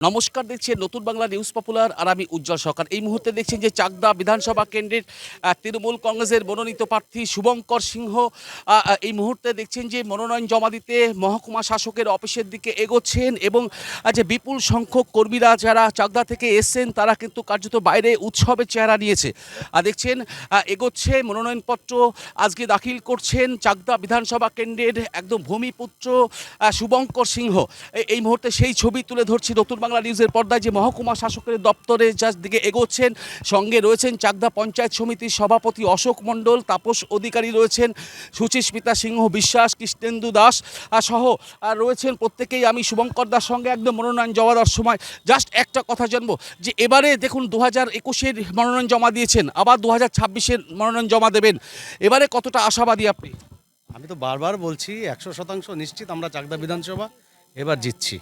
নমস্কার, দেখছেন নতুন বাংলা নিউজ পপুলার আর আমি উজ্জ্বল সরকার। এই মুহূর্তে দেখছেন যে চাকদা বিধানসভা কেন্দ্রের তৃণমূল কংগ্রেসের মনোনীত প্রার্থী শুভঙ্কর সিংহ এই মুহূর্তে দেখছেন যে মনোনয়ন জমা দিতে মহকুমা শাসকের অফিসের দিকে এগোচ্ছেন এবং যে বিপুল সংখ্যক কর্মীরা যারা চাকদা থেকে এসছেন তারা কিন্তু কার্যত বাইরে উৎসবের চেহারা নিয়েছে। দেখছেন এগোচ্ছে মনোনয়নপত্র আজকে দাখিল করছেন চাকদা বিধানসভা কেন্দ্রের একদম ভূমিপুত্র শুভঙ্কর সিংহ। এই মুহূর্তে সেই ছবি তুলে ধরছি নতুন বাংলা নিউজের পর্দায়, যে মহকুমা শাসকের দপ্তরে যার দিকে এগোচ্ছেন। সঙ্গে রয়েছেন চাকদা পঞ্চায়েত সমিতির সভাপতি অশোক মণ্ডল, তাপস অধিকারী রয়েছেন, সুচিস্মিতা সিংহ বিশ্বাস, কৃষ্ণেন্দু দাস সহ রয়েছেন প্রত্যেকেই। আমি শুভঙ্কর দাস সঙ্গে একদম মনোনয়ন জমা দেওয়ার সময় জাস্ট একটা কথা জানবো যে এবারে দেখুন 2021-এর মনোনয়ন জমা দিয়েছেন, আবার 2026-এর মনোনয়ন জমা দেবেন, এবারে কতটা আশাবাদী আপনি? আমি তো বারবার বলছি 100% নিশ্চিত আমরা চাকদা বিধানসভা এবার জিতছি।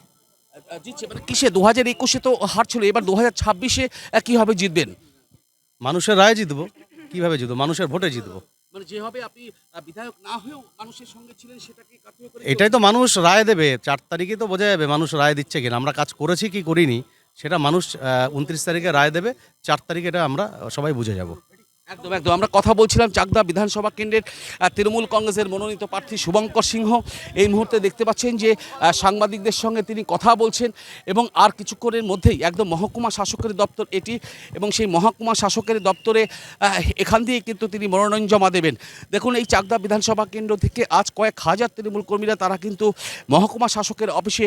জিতছে মানে কিসে? 2021-এ তো হারছিল, এবার 2026-এ কীভাবে জিতবেন? মানুষের রায় জিতবো। কিভাবে জিতবো? মানুষের ভোটে জিতবো। মানে যেভাবে আপনি বিধায়ক না হয়েও মানুষের সঙ্গে ছিলেন সেটাকে কাটিয়ে করে এটাই তো মানুষ রায় দেবে। 4 তারিখে তো বোঝা যাবে মানুষ রায় দিচ্ছে কিনা। আমরা কাজ করেছি কি করিনি সেটা মানুষ 29 তারিখে রায় দেবে। 4 তারিখে এটা আমরা সবাই বুঝে যাব। একদম একদম আমরা কথা বলছিলাম চাকদা বিধানসভা কেন্দ্রের তৃণমূল কংগ্রেসের মনোনীত প্রার্থী শুভঙ্কর সিংহ। এই মুহূর্তে দেখতে পাচ্ছেন যে সাংবাদিকদের সঙ্গে তিনি কথা বলছেন এবং আর কিছুক্ষণের মধ্যেই একদম মহকুমা শাসকের দপ্তর এটি, এবং সেই মহকুমা শাসকের দপ্তরে এখান দিয়ে কিন্তু তিনি মনোনয়ন জমা দেবেন। দেখুন এই চাকদা বিধানসভা কেন্দ্র থেকে আজ কয়েক হাজার তৃণমূল কর্মীরা তারা কিন্তু মহকুমা শাসকের অফিসে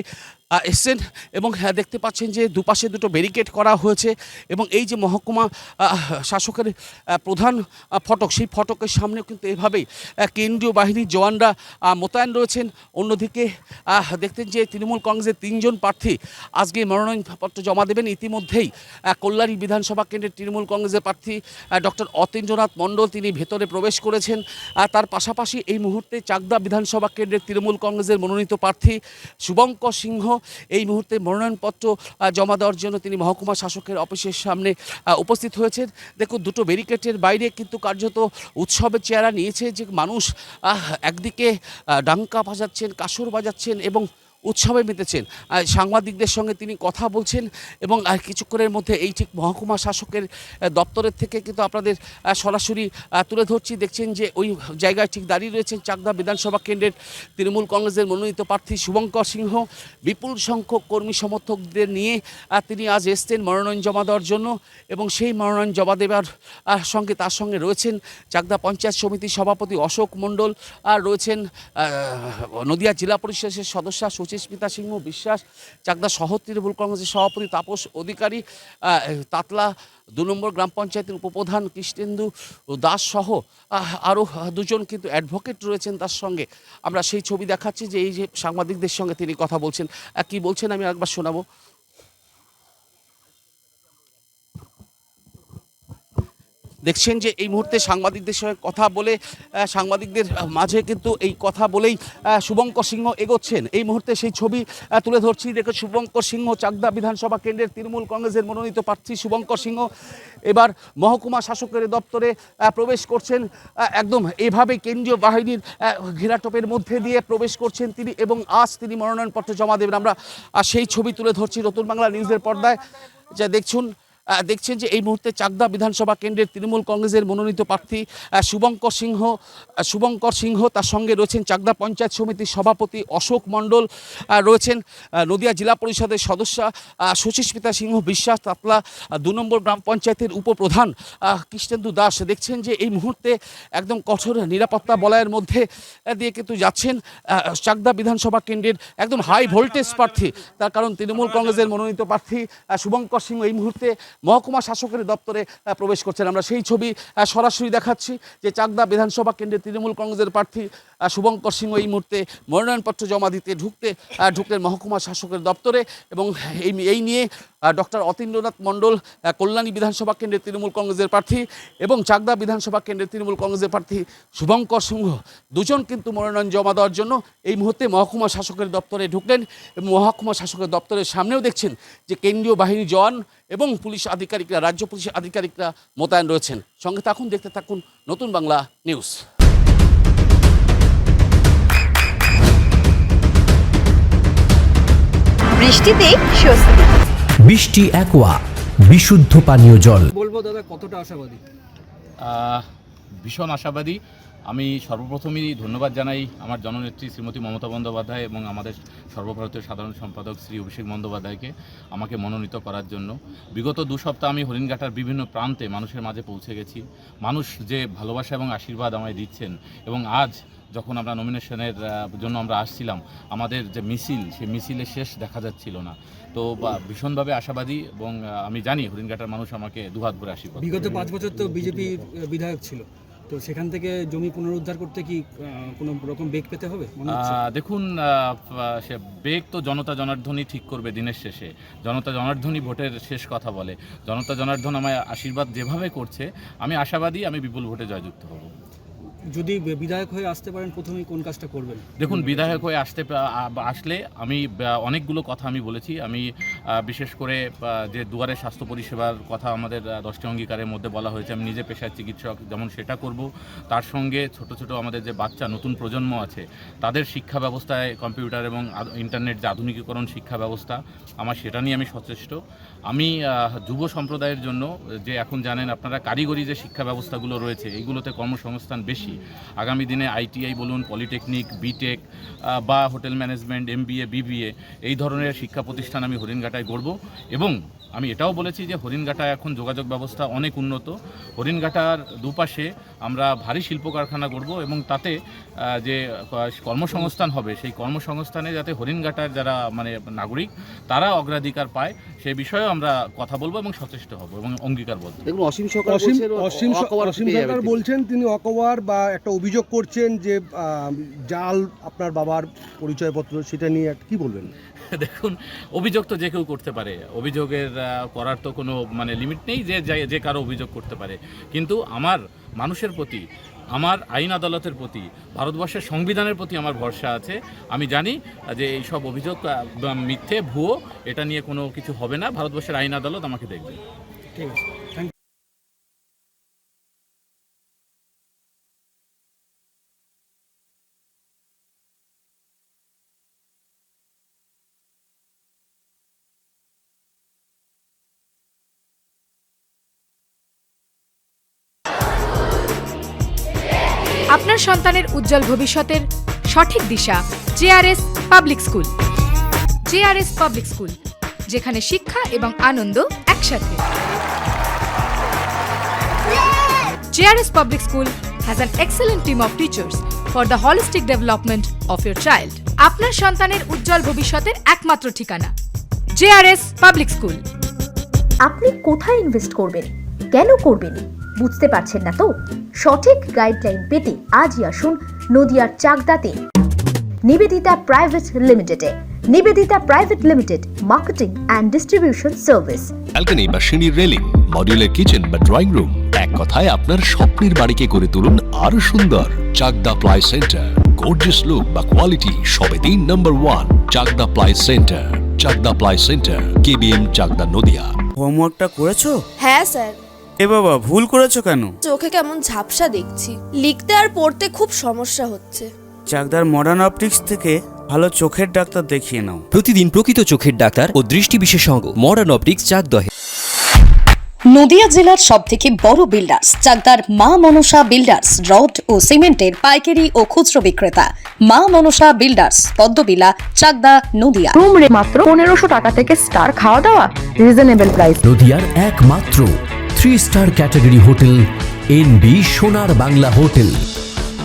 এসছেন এবং দেখতে পাচ্ছেন যে দুপাশে দুটো ব্যারিকেড করা হয়েছে এবং এই যে মহকুমা শাসকের প্রধান ফটক, সেই ফটকের সামনেও কিন্তু এভাবেই কেন্দ্রীয় বাহিনীর জওয়ানরা মোতায়েন রয়েছেন। অন্যদিকে দেখতেন যে তৃণমূল কংগ্রেসের 3 জন প্রার্থী আজকে মনোনয়নপত্র জমা দেবেন। ইতিমধ্যেই কল্যাণী বিধানসভা কেন্দ্রের তৃণমূল কংগ্রেসের প্রার্থী ডক্টর অতীন্দ্রনাথ মণ্ডল তিনি ভেতরে প্রবেশ করেছেন। তার পাশাপাশি এই মুহূর্তে চাকদা বিধানসভা কেন্দ্রের তৃণমূল কংগ্রেসের মনোনীত প্রার্থী শুভঙ্কর সিংহ এই মুহূর্তে মনোনয়নপত্র জমা দেওয়ার জন্য তিনি মহকুমা শাসকের অফিসের সামনে উপস্থিত হয়েছেন। দেখুন দুটো ব্যারিকেডের বাইরে কিন্তু কার্যত উৎসবের চেহারা নিয়েছে, যে মানুষ একদিকে ডাঙ্কা বাজাচ্ছেন, কাসর বাজাচ্ছেন এবং উৎসবে মেতেছেন। সাংবাদিকদের সঙ্গে তিনি কথা বলছেন এবং কিছুক্ষণের মধ্যে এই ঠিক মহকুমা শাসকের দপ্তরের থেকে কিন্তু আপনাদের সরাসরি তুলে ধরছি। দেখছেন যে ওই জায়গায় ঠিক দাঁড়িয়ে রয়েছেন চাকদা বিধানসভা কেন্দ্রের তৃণমূল কংগ্রেসের মনোনীত প্রার্থী শুভঙ্কর সিংহ। বিপুল সংখ্যক কর্মী সমর্থকদের নিয়ে তিনি আজ এসছেন মনোনয়ন জমা দেওয়ার জন্য এবং সেই মনোনয়ন জমা দেওয়ার সঙ্গে তার সঙ্গে রয়েছেন চাকদা পঞ্চায়েত সমিতির সভাপতি অশোক মণ্ডল, আর রয়েছেন নদিয়া জেলা পরিষদের সদস্য সুচিস্মিতা সিংহ বিশ্বাস, চাকদা শহর তৃণমূল কংগ্রেসের সভাপতি তাপস অধিকারী, তাতলা 2 নম্বর গ্রাম পঞ্চায়েতের উপপ্রধান কৃষ্ণেন্দু দাস সহ আরও 2 জন কিন্তু অ্যাডভোকেট রয়েছেন তার সঙ্গে। আমরা সেই ছবি দেখাচ্ছি যে এই যে সাংবাদিকদের সঙ্গে তিনি কথা বলছেন, কি বলছেন আমি একবার শোনাবো। দেখছেন যে এই মুহূর্তে সাংবাদিকদের সঙ্গে কথা বলে সাংবাদিকদের মাঝে কিন্তু এই কথা বলেই শুভঙ্কর সিংহ এগোচ্ছেন। এই মুহূর্তে সেই ছবি তুলে ধরছি। দেখো শুভঙ্কর সিংহ চাকদা বিধানসভা কেন্দ্রের তৃণমূল কংগ্রেসের মনোনীত প্রার্থী শুভঙ্কর সিংহ এবার মহকুমা শাসকের দপ্তরে প্রবেশ করছেন। একদম এভাবে কেন্দ্রীয় বাহিনীর ঘেরাটোপের মধ্যে দিয়ে প্রবেশ করছেন তিনি এবং আজ তিনি মনোনয়নপত্র জমা দেবেন। আমরা সেই ছবি তুলে ধরছি নতুন বাংলা নিউজের পর্দায়। যা দেখছেন যে এই মুহূর্তে চাকদা বিধানসভা কেন্দ্রের তৃণমূল কংগ্রেসের মনোনীত প্রার্থী শুভঙ্কর সিংহ, তার সঙ্গে রয়েছেন চাকদা পঞ্চায়েত সমিতির সভাপতি অশোক মণ্ডল, রয়েছেন নদিয়া জেলা পরিষদের সদস্য সুচিস্মিতা সিংহ বিশ্বাস, তাতলা 2 নম্বর গ্রাম পঞ্চায়েতের উপপ্রধান কৃষ্ণেন্দু দাস। দেখছেন যে এই মুহূর্তে একদম কঠোর নিরাপত্তা বলয়ের মধ্যে দিয়ে কিন্তু যাচ্ছেন চাকদা বিধানসভা কেন্দ্রের একদম হাই ভোল্টেজ প্রার্থী, তার কারণ তৃণমূল কংগ্রেসের মনোনীত প্রার্থী শুভঙ্কর সিংহ এই মুহূর্তে মহকুমা শাসকের দপ্তরে প্রবেশ করছেন। আমরা সেই ছবি সরাসরি দেখাচ্ছি যে চাকদা বিধানসভা কেন্দ্রের তৃণমূল কংগ্রেসের প্রার্থী শুভঙ্কর সিংহ এই মুহূর্তে মনোনয়নপত্র জমা দিতে ঢুকলেন মহকুমা শাসকের দপ্তরে এবং এই নিয়ে ডক্টর অতীন্দ্রনাথ মণ্ডল কল্যাণী বিধানসভা কেন্দ্রের তৃণমূল কংগ্রেসের প্রার্থী এবং চাকদা বিধানসভা কেন্দ্রের তৃণমূল কংগ্রেসের প্রার্থী শুভঙ্কর সিংহ 2 জন কিন্তু মনোনয়ন জমা দেওয়ার জন্য এই মুহূর্তে মহকুমা শাসকের দপ্তরে ঢুকলেন এবং মহকুমা শাসকের দপ্তরের সামনেও দেখছেন যে কেন্দ্রীয় বাহিনী জওয়ান এবং পুলিশ আধিকারিকরা, রাজ্য পুলিশ আধিকারিকরা মোতায়েন রয়েছেন। সঙ্গে থাকুন, দেখতে থাকুন নতুন বাংলা নিউজ। বৃষ্টিতে স্বস্তি। বৃষ্টি অ্যাকোয়া বিশুদ্ধ পানীয় জল। বলবো দাদা কতটা আশাবাদী? ভীষণ আশাবাদী। আমি সর্বপ্রথমেই ধন্যবাদ জানাই আমার জননেত্রী শ্রীমতী মমতা বন্দ্যোপাধ্যায় এবং আমাদের সর্বভারতীয় সাধারণ সম্পাদক শ্রী অভিষেক বন্দ্যোপাধ্যায়কে আমাকে মনোনীত করার জন্য। বিগত 2 সপ্তাহ আমি হরিণঘাটার বিভিন্ন প্রান্তে মানুষের মাঝে পৌঁছে গেছি। মানুষ যে ভালোবাসা এবং আশীর্বাদ আমায় দিচ্ছেন, এবং আজ যখন আমরা নমিনেশনের জন্য আমরা আসছিলাম, আমাদের যে মিছিল, সেই মিছিলের শেষ দেখা যাচ্ছিল না। তো ভীষণভাবে আশাবাদী, এবং আমি জানি হরিণঘাটার মানুষ আমাকে দুহাত ভরে আশীর্বাদ। বিগত 5 বছর তো বিজেপি বিধায়ক ছিল, তো সেখান থেকে জমি পুনরুদ্ধার করতে কি কোনো রকম বেগ পেতে হবে মনে হচ্ছে? দেখুন, সে বেগ তো জনতা জনার্দনই ঠিক করবে দিনের শেষে। জনতা জনার্দনই ভোটের শেষ কথা বলে। জনতা জনার্দন আমায় আশীর্বাদ যেভাবে করছে, আমি আশাবাদী আমি বিপুল ভোটে জয়যুক্ত হব। যদি বিধায়ক হয়ে আসতে পারেন, প্রথমেই কোন কাজটা করবেন? দেখুন, বিধায়ক হয়ে আসলে আমি অনেকগুলো কথা আমি বলেছি। আমি বিশেষ করে যে দুয়ারে স্বাস্থ্য পরিষেবার কথা আমাদের 10টি অঙ্গীকারের মধ্যে বলা হয়েছে, আমি নিজে পেশায় চিকিৎসক, যেমন সেটা করব। তার সঙ্গে ছোট ছোট আমাদের যে বাচ্চা নতুন প্রজন্ম আছে, তাদের শিক্ষা ব্যবস্থায় কম্পিউটার এবং ইন্টারনেট যে আধুনিকীকরণ শিক্ষা ব্যবস্থা, আমার সেটা নিয়ে আমি সচেষ্ট। আমি যুব সম্প্রদায়ের জন্য, যে এখন জানেন আপনারা কারিগরি যে শিক্ষা ব্যবস্থাগুলো রয়েছে, এইগুলোতে কর্মসংস্থান বেশি। আগামী দিনে আইটিআই বলুন, পলিটেকনিক, বিটেক বা হোটেল ম্যানেজমেন্ট, MBA, BBA এই ধরনের শিক্ষা প্রতিষ্ঠান আমি হরিণঘাটায় গড়ব। এবং আমি এটাও বলেছি যে হরিণঘাটায় এখন যোগাযোগ ব্যবস্থা অনেক উন্নত। হরিণঘাটার দুপাশে আমরা ভারী শিল্প কারখানা গড়ব, এবং তাতে যে কর্মসংস্থান হবে, সেই কর্মসংস্থানে যাতে হরিণঘাটার যারা নাগরিক তারা অগ্রাধিকার পায়, সেই বিষয়েও আমরা কথা বলবো এবং সচেষ্ট হব এবং অঙ্গীকারবদ্ধ। দেখুন, অসীম সরকার বলছেন তিনি অকওয়ার বা একটা অভিযোগ করছেন যে জাল আপনার বাবার পরিচয়পত্র, সেটা নিয়ে কি বলবেন? দেখুন, অভিযোগ তো যে কেউ করতে পারে, অভিযোগের করার তো কোনো লিমিট নেই, যে কারো অভিযোগ করতে পারে। কিন্তু আমার মানুষের প্রতি, আমার আইন আদালতের প্রতি, ভারতবর্ষের সংবিধানের প্রতি আমার ভরসা আছে। আমি জানি যে এই সব অভিযোগ মিথ্যে, ভুয়ো, এটা নিয়ে কোনো কিছু হবে না। ভারতবর্ষের আইন আদালত আমাকে দেখবে। ঠিক আছে, থ্যাংক ইউ। আপনার সন্তানের উজ্জ্বল ভবিষ্যতের সঠিক দিশা JRS public school. JRS public school, যেখানে শিক্ষা এবং আনন্দ একসাথে। JRS public school has an excellent team of teachers for the holistic development of your child. আপনার সন্তানের উজ্জ্বল ভবিষ্যতের একমাত্র ঠিকানা জেআরএস পাবলিক স্কুল। আপনি কোথায় ইনভেস্ট করবেন, কেন করবেন বুঝতে পারছেন না তো? সঠিক গাইডলাইন পেতে আজই আসুন নদিয়ার চাকদাতে নিবেদিতা প্রাইভেট লিমিটেডে। Nivedita private limited, marketing and distribution service. Balcony বা সিঁড়ির রেলিং, মডিউলার কিচেন বা ড্রয়িং রুম, এক কথায় আপনার স্বপ্নের বাড়িকে করে তুলুন আরো সুন্দর। Chakdah ply centre, gorgeous look বা কোয়ালিটি সবে 3 নম্বর 1 Chakdah ply centre. Chakdah ply centre, KBM, Chakdah, Nadia. হোমওয়ার্কটা করেছো? হ্যাঁ স্যার। এ বাবা, ভুল করেছো কেন? চোখে কেমন ঝাপসা দেখছি, লিখতে আর পড়তে খুব সমস্যা হচ্ছে। চাকদার মডার্ন অপটিক্স থেকে ভালো চোখের ডাক্তার দেখিয়ে নাও। প্রতিদিন প্রকৃত চোখের ডাক্তার ও দৃষ্টি বিশেষজ্ঞ মডার্ন অপটিক্স, চাকদহে। নদিয়া জেলার সবথেকে বড় বিল্ডার্স চাকদার মা মনসা বিল্ডার্স, রড ও সিমেন্টের পাইকারি ও খুচরো বিক্রেতা। মা মনসা বিল্ডার্স, পদ্মবিলা, চাকদা, নদিয়া। রুম রে মাত্র 1500 টাকা থেকে স্টার খাওয়া দাওয়া, রিজনেবল প্রাইস। নদিয়ার একমাত্র 3 স্টার ক্যাটাগরি হোটেল NB সোনার বাংলা হোটেল,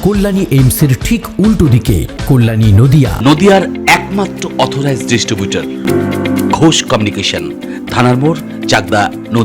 কল্যাণী এইমসের ঠিক উল্টো দিকে, কল্যাণী, নদিয়া। নদিয়ার একমাত্র অথরাইজড ডিস্ট্রিবিউটর ঘোষ কমিউনিকেশন, থানার মোড়, চাকদা, নদিয়া।